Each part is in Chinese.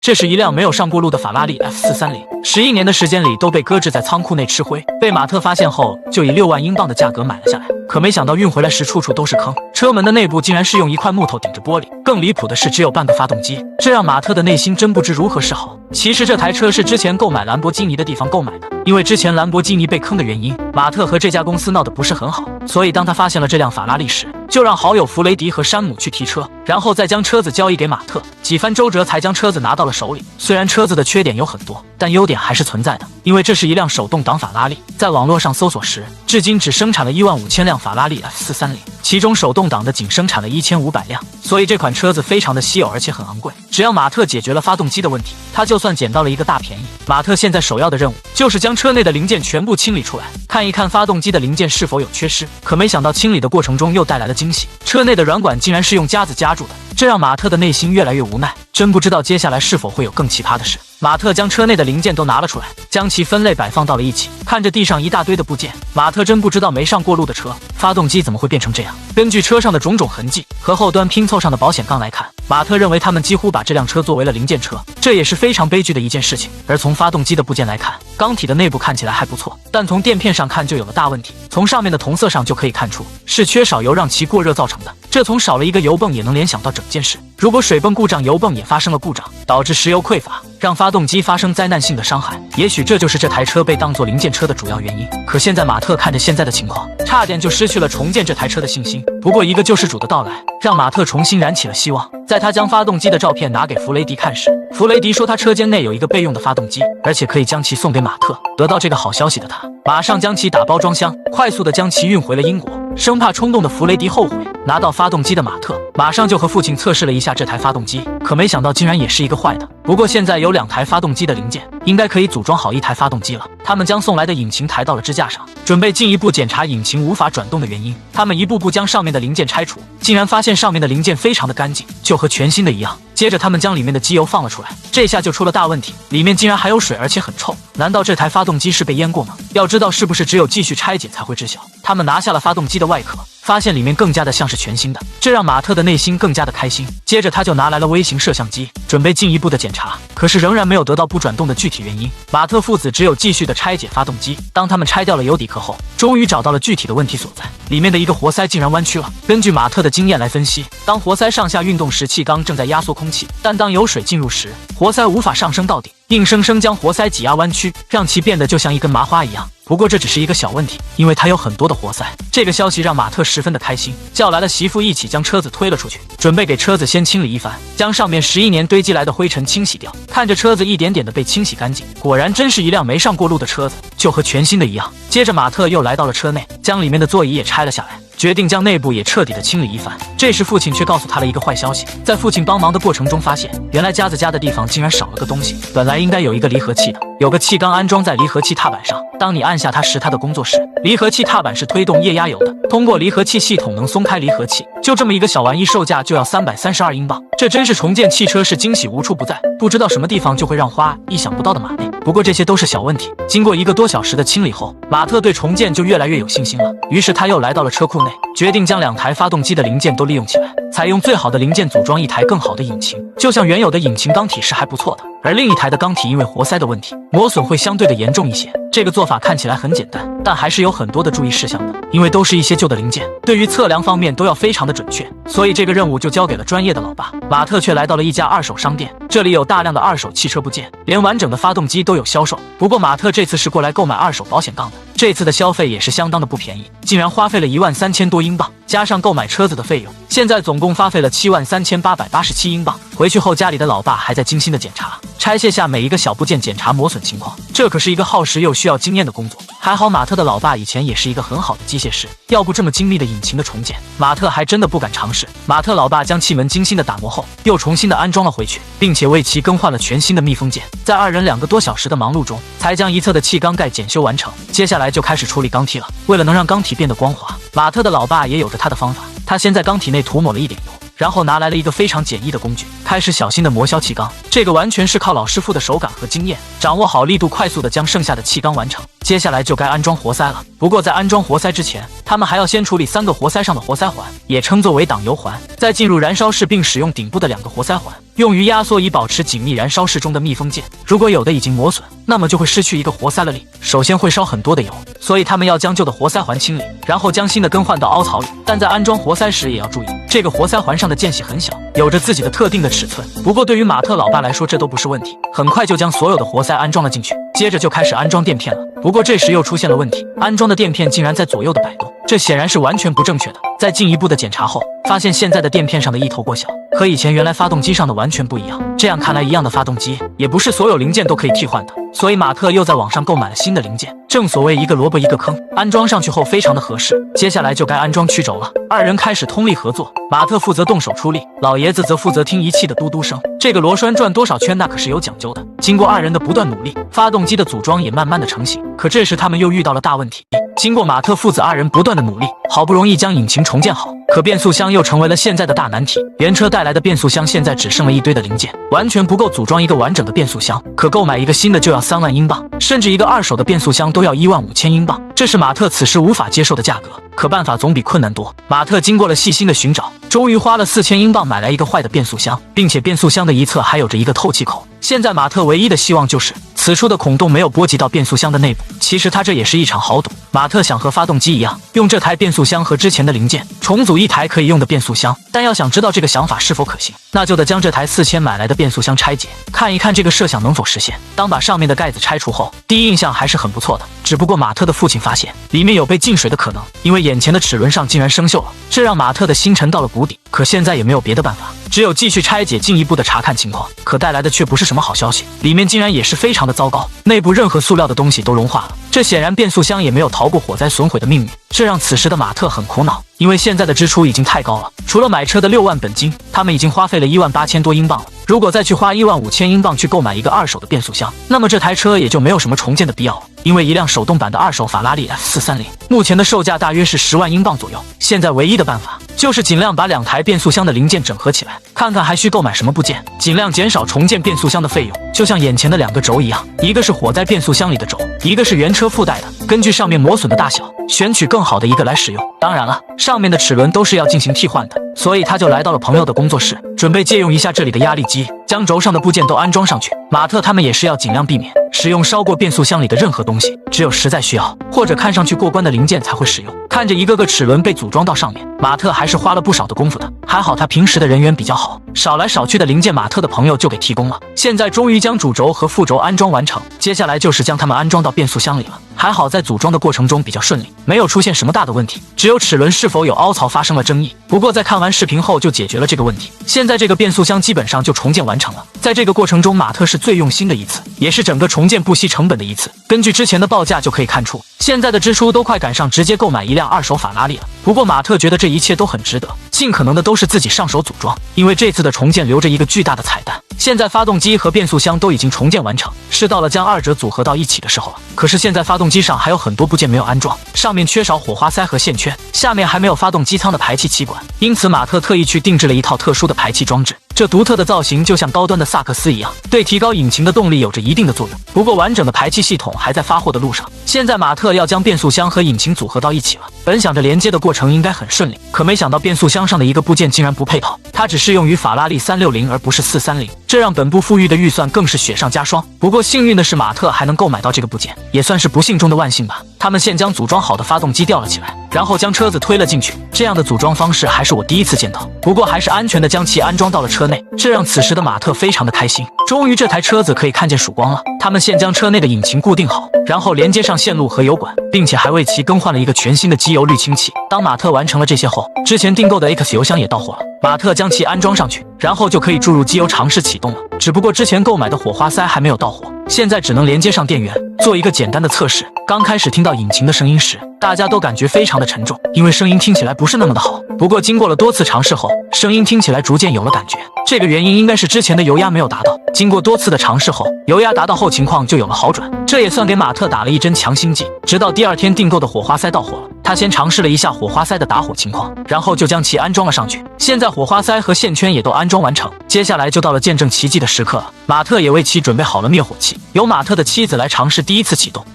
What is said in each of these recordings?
这是一辆没有上过路的法拉利 F430，11年的时间里都被搁置在仓库内吃灰，被马特发现后就以6万英镑的价格买了下来。可没想到运回来时处处都是坑，车门的内部竟然是用一块木头顶着玻璃，更离谱的是只有半个发动机，这让马特的内心真不知如何是好。其实这台车是之前购买兰博基尼的地方购买的，因为之前兰博基尼被坑的原因，马特和这家公司闹得不是很好，所以当他发现了这辆法拉利时，就让好友弗雷迪和山姆去提车，然后再将车子交易给马特，几番周折才将车子拿到了手里。虽然车子的缺点有很多，但优点还是存在的，因为这是一辆手动挡法拉利。在网络上搜索时，至今只生产了15000辆法拉利 F430，其中手动挡的仅生产了1500辆，所以这款车子非常的稀有，而且很昂贵。只要马特解决了发动机的问题，他就算捡到了一个大便宜。马特现在首要的任务就是将车内的零件全部清理出来，看一看发动机的零件是否有缺失。可没想到清理的过程中又带来了惊喜，车内的软管竟然是用夹子夹住的，这让马特的内心越来越无奈，真不知道接下来是否会有更奇葩的事。马特将车内的零件都拿了出来，将其分类摆放到了一起，看着地上一大堆的部件，马特真不知道没上过路的车，发动机怎么会变成这样。根据车上的种种痕迹和后端拼凑上的保险杠来看，马特认为他们几乎把这辆车作为了零件车，这也是非常悲剧的一件事情。而从发动机的部件来看，缸体的内部看起来还不错，但从垫片上看就有了大问题，从上面的同色上就可以看出是缺少油让其过热造成的。这从少了一个油泵也能联想到整件事，如果水泵故障，油泵也发生了故障，导致石油匮乏，让发动机发生灾难性的伤害，也许这就是这台车被当作零件车的主要原因。可现在马特看着现在的情况，差点就失去了重建这台车的信心。不过一个救世主的到来，让马特重新燃起了希望。在他将发动机的照片拿给弗雷迪看时，弗雷迪说他车间内有一个备用的发动机，而且可以将其送给马特。得到这个好消息的他，马上将其打包装箱，快速的将其运回了英国，生怕冲动的弗雷迪后悔。拿到发动机的马特马上就和父亲测试了一下这台发动机，可没想到竟然也是一个坏的。不过现在有2台发动机的零件，应该可以组装好一台发动机了。他们将送来的引擎抬到了支架上，准备进一步检查引擎无法转动的原因。他们一步步将上面的零件拆除，竟然发现上面的零件非常的干净，就和全新的一样。接着他们将里面的机油放了出来，这下就出了大问题，里面竟然还有水，而且很臭。难道这台发动机是被淹过吗？要知道是不是只有继续拆解才会知晓。他们拿下了发动机的外壳，发现里面更加的像是全新的，这让马特的内心更加的开心。接着他就拿来了微型摄像机，准备进一步的检查，可是仍然没有得到不转动的具体原因。马特父子只有继续的拆解发动机。当他们拆掉了油底壳后，终于找到了具体的问题所在，里面的一个活塞竟然弯曲了。根据马特的经验来分析，当活塞上下运动时，气缸正在压缩空气，但当有水进入时，活塞无法上升到底，硬生生将活塞挤压弯曲，让其变得就像一根麻花一样。不过这只是一个小问题，因为它有很多的活塞。这个消息让马特十分的开心，叫来了媳妇一起将车子推了出去，准备给车子先清理一番，将上面11年堆积来的灰尘清洗掉。看着车子一点点的被清洗干净，果然真是一辆没上过路的车子，就和全新的一样。接着马特又来到了车内，将里面的座椅也拆了下来，决定将内部也彻底的清理一番。这时父亲却告诉他了一个坏消息，在父亲帮忙的过程中发现，原来夹子夹的地方竟然少了个东西，本来应该有一个离合器的，有个气缸安装在离合器踏板上，当你按下它时，它的工作是离合器踏板是推动液压油的，通过离合器系统能松开离合器。就这么一个小玩意，售价就要332英镑，这真是重建汽车是惊喜无处不在，不知道什么地方就会让花意想不到的马内。不过这些都是小问题，经过1个多小时的清理后，马特对重建就越来越有信心了。于是他又来到了车库内，决定将2台发动机的零件都利用起来，采用最好的零件组装一台更好的引擎。就像原有的引擎缸体是还不错的，而另一台的缸体因为活塞的问题，磨损会相对的严重一些。这个做法看起来很简单，但还是有很多的注意事项的，因为都是一些旧的零件，对于测量方面都要非常的准确，所以这个任务就交给了专业的老爸。马特却来到了一家二手商店，这里有大量的二手汽车部件，连完整的发动机都有销售。不过马特这次是过来购买二手保险杠的，这次的消费也是相当的不便宜，竟然花费了13000多英镑，加上购买车子的费用，现在总共花费了73887英镑。回去后家里的老爸还在精心的检查，拆卸下每一个小部件，检查磨损情况，这可是一个耗时又需要经验的工作。还好马特的老爸以前也是一个很好的机械师，要不这么精密的引擎的重建，马特还真的不敢尝试。马特老爸将气门精心的打磨后，又重新的安装了回去，并且为其更换了全新的密封件。在2人2个多小时的忙碌中，才将一侧的气缸盖检修完成。接下来就开始处理缸体了。为了能让缸体变得光滑，马特的老爸也有着他的方法。他先在缸体内涂抹了一点油，然后拿来了一个非常简易的工具，开始小心的磨削气缸。这个完全是靠老师傅的手感和经验，掌握好力度，快速的将剩下的气缸完成。接下来就该安装活塞了。不过在安装活塞之前，他们还要先处理3个活塞上的活塞环，也称作为挡油环，再进入燃烧室，并使用顶部的2个活塞环，用于压缩，以保持紧密燃烧室中的密封件。如果有的已经磨损，那么就会失去一个活塞的力，首先会烧很多的油，所以他们要将旧的活塞环清理，然后将新的更换到凹槽里。但在安装活塞时也要注意，这个活塞环上的间隙很小，有着自己的特定的尺寸。不过对于马特老爸来说，这都不是问题，很快就将所有的活塞安装了进去，接着就开始安装垫片了。不过这时又出现了问题，安装的垫片竟然在左右的摆动，这显然是完全不正确的。在进一步的检查后，发现现在的垫片上的一头过小，和以前原来发动机上的完全不一样。这样看来，一样的发动机也不是所有零件都可以替换的，所以马特又在网上购买了新的零件。正所谓一个萝卜一个坑，安装上去后非常的合适。接下来就该安装曲轴了，二人开始通力合作，马特负责动手出力，老爷子则负责听仪器的嘟嘟声。这个螺栓转多少圈那可是有讲究的。经过二人的不断努力，发动机的组装也慢慢的成型。可这时他们又遇到了大问题。经过马特父子二人不断的努力，好不容易将引擎重建好，可变速箱又成为了现在的大难题。原车带来的变速箱现在只剩了一堆的零件，完全不够组装一个完整的变速箱。可购买一个新的就要3万英镑，甚至一个二手的变速箱都要15000英镑，这是马特此时无法接受的价格。可办法总比困难多。马特经过了细心的寻找，终于花了4000英镑买来一个坏的变速箱，并且变速箱的一侧还有着一个透气口。现在马特唯一的希望就是此处的孔洞没有波及到变速箱的内部。其实他这也是一场豪赌，马特想和发动机一样，用这台变速箱和之前的零件重组一台可以用的变速箱。但要想知道这个想法是否可行，那就得将这台4000买来的变速箱拆解，看一看这个设想能否实现。当把上面的盖子拆除后，第一印象还是很不错的。只不过马特的父亲发现里面有被进水的可能，因为眼前的齿轮上竟然生锈了，这让马特的心沉到了谷底。可现在也没有别的办法，只有继续拆解，进一步的查看情况。可带来的却不是什么好消息，里面竟然也是非常的糟糕，内部任何塑料的东西都融化了。这显然变速箱也没有逃过火灾损毁的命运，这让此时的马特很苦恼，因为现在的支出已经太高了。除了买车的6万本金，他们已经花费了18000多英镑了。如果再去花15000英镑去购买一个二手的变速箱，那么这台车也就没有什么重建的必要了。因为一辆手动版的二手法拉利 F430目前的售价大约是10万英镑左右。现在唯一的办法就是尽量把2台变速箱的零件整合起来，看看还需购买什么部件，尽量减少重建变速箱的费用。就像眼前的2个轴一样，一个是火灾变速箱里的轴，一个是原车附带的，根据上面磨损的大小，选取更好的一个来使用。当然了，上面的齿轮都是要进行替换的，所以他就来到了朋友的工作室，准备借用一下这里的压力机，将轴上的部件都安装上去。马特他们也是要尽量避免使用烧过变速箱里的任何东西，只有实在需要或者看上去过关的零件才会使用。看着一个个齿轮被组装到上面，马特还是花了不少的功夫的。还好他平时的人缘比较好，少来少去的零件马特的朋友就给提供了。现在终于将主轴和副轴安装完成，接下来就是将它们安装到变速箱里了。还好在组装的过程中比较顺利，没有出现什么大的问题，只有齿轮是否有凹槽发生了争议。不过在看完视频后就解决了这个问题，现在这个变速箱基本上就重建完成了。在这个过程中，马特是最用心的一次，也是整个重建不惜成本的一次。根据之前的报价就可以看出，现在的支出都快赶上直接购买一辆二手法拉利了。不过马特觉得这一切都很值得，尽可能的都是自己上手组装，因为这次的重建留着一个巨大的彩蛋。现在发动机和变速箱都已经重建完成，是到了将二者组合到一起的时候了。可是现在发动机上还有很多部件没有安装，上面缺少火花塞和线圈，下面还没有发动机舱的排气气管，因此马特特意去定制了一套特殊的排气装置。这独特的造型就像高端的萨克斯一样，对提高引擎的动力有着一定的作用。不过完整的排气系统还在发货的路上。现在马特要将变速箱和引擎组合到一起了，本想着连接的过程应该很顺利，可没想到变速箱上的一个部件竟然不配套，它只适用于法拉利360而不是430，这让本部富裕的预算更是雪上加霜。不过幸运的是马特还能购买到这个部件，也算是不幸中的万幸吧。他们先将组装好的发动机吊了起来，然后将车子推了进去，这样的组装方式还是我第一次见到，不过还是安全的将其安装到了车内，这让此时的马特非常的开心。终于这台车子可以看见曙光了。他们先将车内的引擎固定好，然后连接上线路和油管，并且还为其更换了一个全新的机油滤清器。当马特完成了这些后，之前订购的 X 油箱也到货了，马特将其安装上去，然后就可以注入机油尝试启动了。只不过之前购买的火花塞还没有到货，现在只能连接上电源，做一个简单的测试。刚开始听到引擎的声音时，大家都感觉非常的沉重，因为声音听起来不是那么的好。不过经过了多次尝试后，声音听起来逐渐有了感觉，这个原因应该是之前的油压没有达到。经过多次的尝试后，油压达到后情况就有了好转，这也算给马特打了一针强心剂。直到第二天订购的火花塞到货了，他先尝试了一下火花塞的打火情况，然后就将其安装了上去。现在火花塞和线圈也都安装完成，接下来就到了见证奇迹的时刻了。马特也为其准备好了灭火器，由马特的妻子来尝试第一次启动。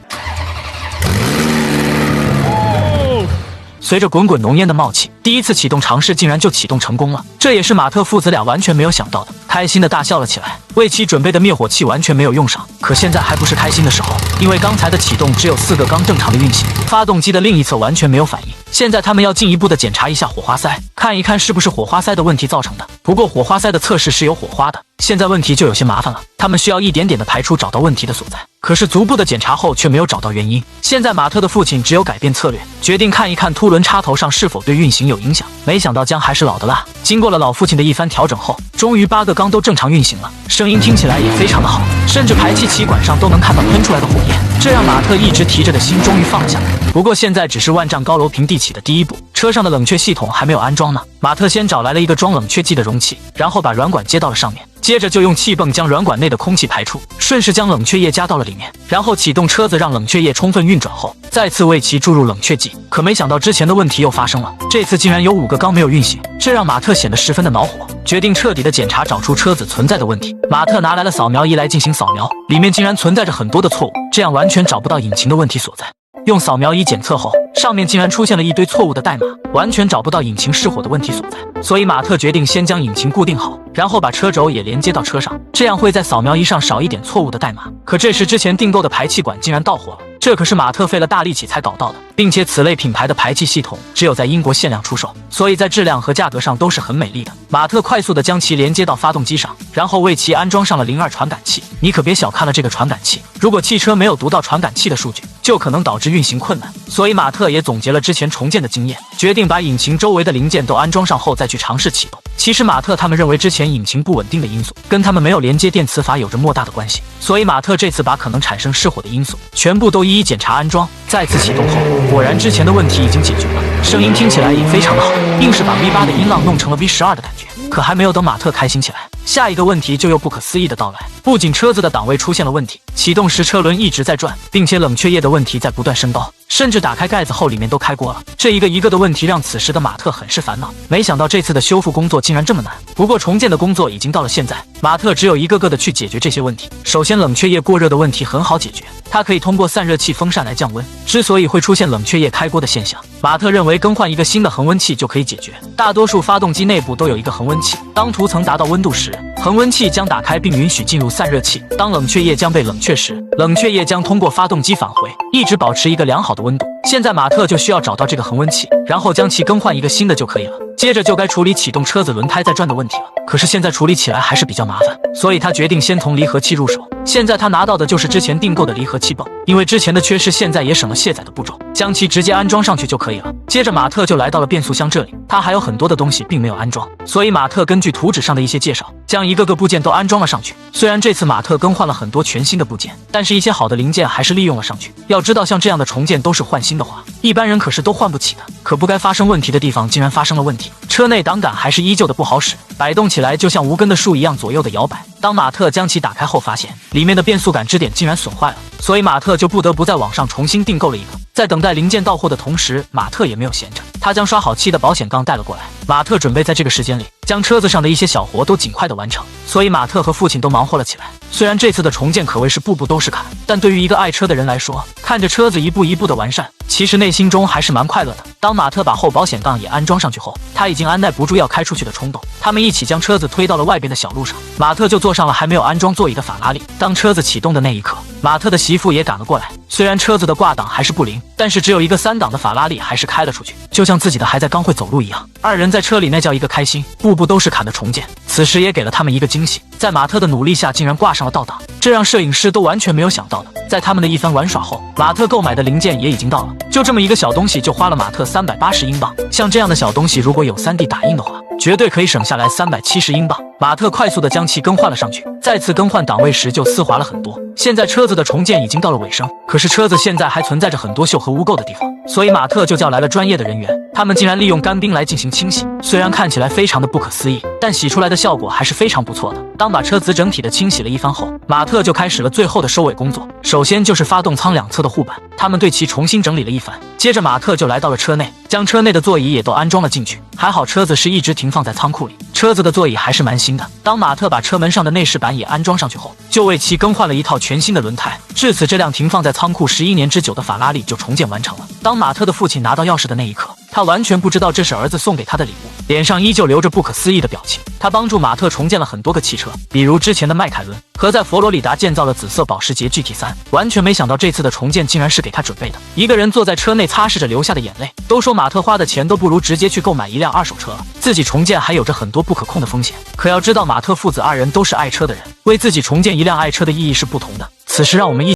随着滚滚浓烟的冒起，第一次启动尝试竟然就启动成功了，这也是马特父子俩完全没有想到的，开心的大笑了起来。为其准备的灭火器完全没有用上，可现在还不是开心的时候，因为刚才的启动只有4个缸正常的运行，发动机的另一侧完全没有反应。现在他们要进一步的检查一下火花塞，看一看是不是火花塞的问题造成的。不过火花塞的测试是有火花的，现在问题就有些麻烦了，他们需要一点点的排除找到问题的所在。可是逐步的检查后却没有找到原因。现在马特的父亲只有改变策略，决定看一看凸轮插头上是否对运行有影响。没想到姜还是老的辣，经过了老父亲的一番调整后，终于8个缸都正常运行了，声音听起来也非常的好，甚至排气气管上都能看到喷出来的火焰，这让马特一直提着的心终于放了下来。不过现在只是万丈高楼平地起的第一步，车上的冷却系统还没有安装呢。马特先找来了一个装冷却剂的容器，然后把软管接到了上面，接着就用气泵将软管内的空气排出，顺势将冷却液加到了里面，然后启动车子让冷却液充分运转后，再次为其注入冷却剂。可没想到之前的问题又发生了，这次竟然有5个缸没有运行，这让马特显得十分的恼火，决定彻底的检查找出车子存在的问题。马特拿来了扫描仪来进行扫描，里面竟然存在着很多的错误，这样完全找不到引擎的问题所在。用扫描仪检测后，上面竟然出现了一堆错误的代码，完全找不到引擎失火的问题所在。所以马特决定先将引擎固定好，然后把车轴也连接到车上，这样会在扫描仪上少一点错误的代码。可这时之前订购的排气管竟然到货了，这可是马特费了大力气才搞到的，并且此类品牌的排气系统只有在英国限量出售，所以在质量和价格上都是很美丽的。马特快速的将其连接到发动机上，然后为其安装上了02传感器。你可别小看了这个传感器，如果汽车没有读到传感器的数据，就可能导致运行困难。所以马特也总结了之前重建的经验，决定把引擎周围的零件都安装上后再去尝试启动。其实马特他们认为之前引擎不稳定的因素跟他们没有连接电磁阀有着莫大的关系，所以马特这次把可能产生失火的因素全部都一一检查安装，再次启动后，果然之前的问题已经解决了，声音听起来也非常的好，硬是把 V8 的音浪弄成了 V12 的感觉。可还没有等马特开心起来，下一个问题就又不可思议的到来。不仅车子的档位出现了问题，启动时车轮一直在转，并且冷却液的问题在不断升高，甚至打开盖子后里面都开锅了。这一个一个的问题让此时的马特很是烦恼，没想到这次的修复工作竟然这么难。不过重建的工作已经到了现在，马特只有一个个的去解决这些问题。首先冷却液过热的问题很好解决，它可以通过散热器风扇来降温。之所以会出现冷却液开锅的现象，马特认为更换一个新的恒温器就可以解决。大多数发动机内部都有一个恒温器，当涂层达到温度时，恒温器将打开并允许进入散热器，当冷却液将被冷却时，冷却液将通过发动机返回，一直保持一个良好的温度。现在马特就需要找到这个恒温器，然后将其更换一个新的就可以了。接着就该处理启动车子轮胎在转的问题了，可是现在处理起来还是比较麻烦，所以他决定先从离合器入手。现在他拿到的就是之前订购的离合器泵，因为之前的缺失现在也省了卸载的步骤，将其直接安装上去就可以了。接着马特就来到了变速箱这里，他还有很多的东西并没有安装，所以马特根据图纸上的一些介绍，将一个个部件都安装了上去。虽然这次马特更换了很多全新的部件，但是一些好的零件还是利用了上去。要知道像这样的重建都是换新的话，一般人可是都换不起的。可不该发生问题的地方竟然发生了问题，车内挡杆还是依旧的不好使，摆动起来就像无根的树一样左右的摇摆。当马特将其打开后，发现里面的变速杆支点竟然损坏了，所以马特就不得不在网上重新订购了一个。在等待零件到货的同时，马特也没有闲着，他将刷好漆的保险杠带了过来。马特准备在这个时间里将车子上的一些小活都尽快的完成，所以马特和父亲都忙活了起来。虽然这次的重建可谓是步步都是坎，但对于一个爱车的人来说，看着车子一步一步的完善，其实内心中还是蛮快乐的。当马特把后保险杠也安装上去后，他已经按耐不住要开出去的冲动。他们一起将车子推到了外边的小路上，马特就坐上了还没有安装座椅的法拉利。当车子启动的那一刻，马特的媳妇也赶了过来。虽然车子的挂档还是不灵，但是只有一个3档的法拉利还是开了出去，就像自己的还在刚会走路一样。二人在车里那叫一个开心，步步都是坎的重建，此时也给了他们一个惊喜，在马特的努力下竟然挂上了倒档，这让摄影师都完全没有想到的。在他们的一番玩耍后，马特购买的零件也已经到了，就这么一个小东西就花了马特380英镑。像这样的小东西如果有 3D 打印的话，绝对可以省下来370英镑。马特快速地将其更换了上去，再次更换档位时就丝滑了很多。现在车子的重建已经到了尾声，可是车子现在还存在着很多锈和污垢的地方，所以马特就叫来了专业的人员，他们竟然利用干冰来进行清洗。虽然看起来非常的不可思议，但洗出来的效果还是非常不错的。当把车子整体的清洗了一番后，马特就开始了最后的收尾工作。首先就是发动舱两侧的护板，他们对其重新整理了一番。接着马特就来到了车内，将车内的座椅也都安装了进去。还好车子是一直停放在仓库里，车子的座椅还是蛮新的。当马特把车门上的内饰板也安装上去后，就为其更换了一套全新的轮胎。至此，这辆停放在仓库11年之久的法拉利就重建完成了。当马特的父亲拿到钥匙的那一刻，他完全不知道这是儿子送给他的礼物，脸上依旧留着不可思议的表情。他帮助马特重建了很多个汽车，比如之前的迈凯伦，和在佛罗里达建造了紫色保时捷 GT3。完全没想到这次的重建竟然是给他准备的。一个人坐在车内擦拭着流下的眼泪，都说马特花的钱都不如直接去购买一辆二手车了。自己重建还有着很多不可控的风险，可要知道马特父子二人都是爱车的人，为自己重建一辆爱车的意义是不同的。此时让我们一